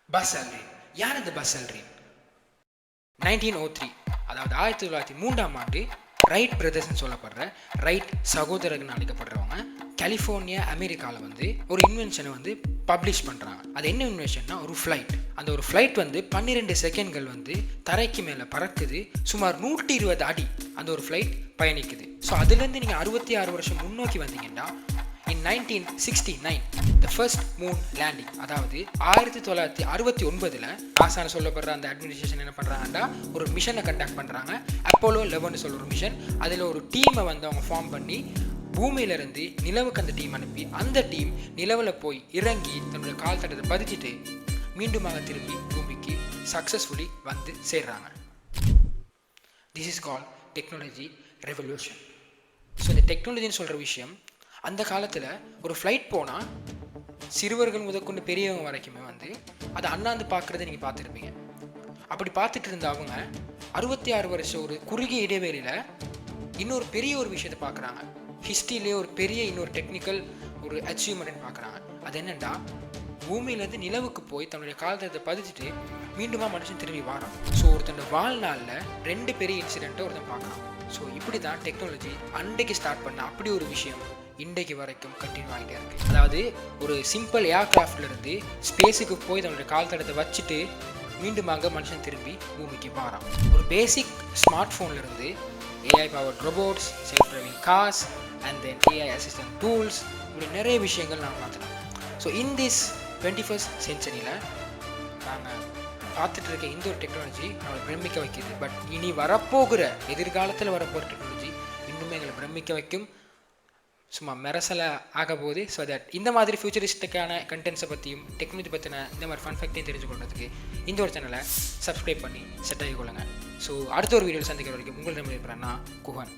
Bus Aldrin. யார் இந்த bus Aldrin? 1903, அதாவது 1903ஆம் ஆண்டு ரைட் பிரதர்ஸ்ன்னு சொல்லப்படுற ரைட் சகோதரர்கள் அழைக்கப்படுறவங்க கலிஃபோர்னியா அமெரிக்காவில் வந்து ஒரு இன்வென்ஷனை வந்து பப்ளிஷ் பண்ணுறாங்க. அது என்ன இன்வென்ஷன்னா ஒரு ஃப்ளைட். அந்த ஒரு ஃப்ளைட் வந்து 12 செகண்ட்கள் வந்து தரைக்கு மேலே பறக்குது. சுமார் 120 அடி அந்த ஒரு ஃப்ளைட் பயணிக்குது. ஸோ அதுலேருந்து நீங்கள் 66 வருஷம் முன்னோக்கி வந்தீங்கன்னா in 1969 the first moon landing, அதாவது 1969 நாசான்னு சொல்லப்படுற அந்த அட்மினிஸ்ட்ரேஷன் என்ன பண்ணுறாங்கன்னா ஒரு மிஷனை கண்டக்ட் பண்ணுறாங்க. அப்போலோ 11 சொல்கிற ஒரு மிஷன். அதில் ஒரு டீமை வந்து அவங்க ஃபார்ம் பண்ணி பூமியிலிருந்து நிலவுக்கு அந்த டீம் அனுப்பி அந்த டீம் நிலவில் போய் இறங்கி தன்னுடைய கால் தட்டத்தை பதிச்சுட்டு மீண்டுமாக திரும்பி பூமிக்கு சக்ஸஸ்ஃபுல்லி வந்து சேர்றாங்க. This is call technology revolution. So இந்த டெக்னாலஜின்னு சொல்கிற விஷயம் அந்த காலத்தில் ஒரு ஃப்ளைட் போனால் சிறுவர்கள் முதற்கொண்டு பெரியவங்க வரைக்குமே வந்து அதை அண்ணாந்து பார்க்குறத நீங்கள் பார்த்துருப்பீங்க. அப்படி பார்த்துட்டு இருந்த அவங்க 66 வருஷம் ஒரு குறுகிய இடைவெளியில் இன்னொரு பெரிய ஒரு விஷயத்தை பார்க்குறாங்க. ஹிஸ்ட்ரியிலே ஒரு பெரிய இன்னொரு டெக்னிக்கல் ஒரு அச்சீவ்மெண்ட்னு பார்க்குறாங்க. அது என்னென்னா பூமியிலேருந்து நிலவுக்கு போய் தன்னுடைய காலத்தை பதிச்சுட்டு மீண்டுமா மனுஷன் திரும்பி வாரான். ஸோ ஒருத்தன் வாழ்நாளில் 2 பெரிய இன்சிடெண்ட்டை ஒருத்தன் பார்க்குறான். ஸோ இப்படி தான் டெக்னாலஜி அன்றைக்கு ஸ்டார்ட் பண்ண அப்படி ஒரு விஷயம் இன்றைக்கு வரைக்கும் கண்டினியூ ஆகிட்டே இருக்குது. அதாவது ஒரு சிம்பிள் ஏர்கிராஃப்ட்லேருந்து ஸ்பேஸுக்கு போய் தன்னுடைய கால் தடத்தை வச்சுட்டு மீண்டுமாக மனுஷன் திரும்பி பூமிக்கு வாரான். ஒரு பேசிக் ஸ்மார்ட் ஃபோன்லேருந்து AI powered robots, self driving cars and then AI assistant tools, இப்படி நிறைய விஷயங்கள் நான் பார்த்துட்டோம். ஸோ இன் திஸ் 21st சென்ச்சுரியில் நாங்கள் பார்த்துட்டு இருக்க இந்த ஒரு டெக்னாலஜி நம்மளை பிரமிக்க வைக்கிது. பட் இனி வரப்போகிற எதிர்காலத்தில் வரப்போகிற டெக்னாலஜி இன்னுமே எங்களை பிரமிக்க வைக்கும், சும்மா மெரசலை ஆக போகுது. ஸோ தட் இந்த மாதிரி ஃபியூச்சரிஸ்டிக்கான கண்டென்ட்ஸை பற்றியும் டெக்னாலஜி பற்றின இந்த மாதிரி ஃபன் ஃபேக்டையும் தெரிஞ்சுக்கொள்றதுக்கு இந்த ஒரு சேனலை சப்ஸ்கிரைப் பண்ணி செட் ஆகிக்கொள்ளுங்கள். ஸோ அடுத்த ஒரு வீடியோவில் சந்திக்கிற வரைக்கும் உங்கள் நம்ம இருக்கிறேன்னா குஹன்.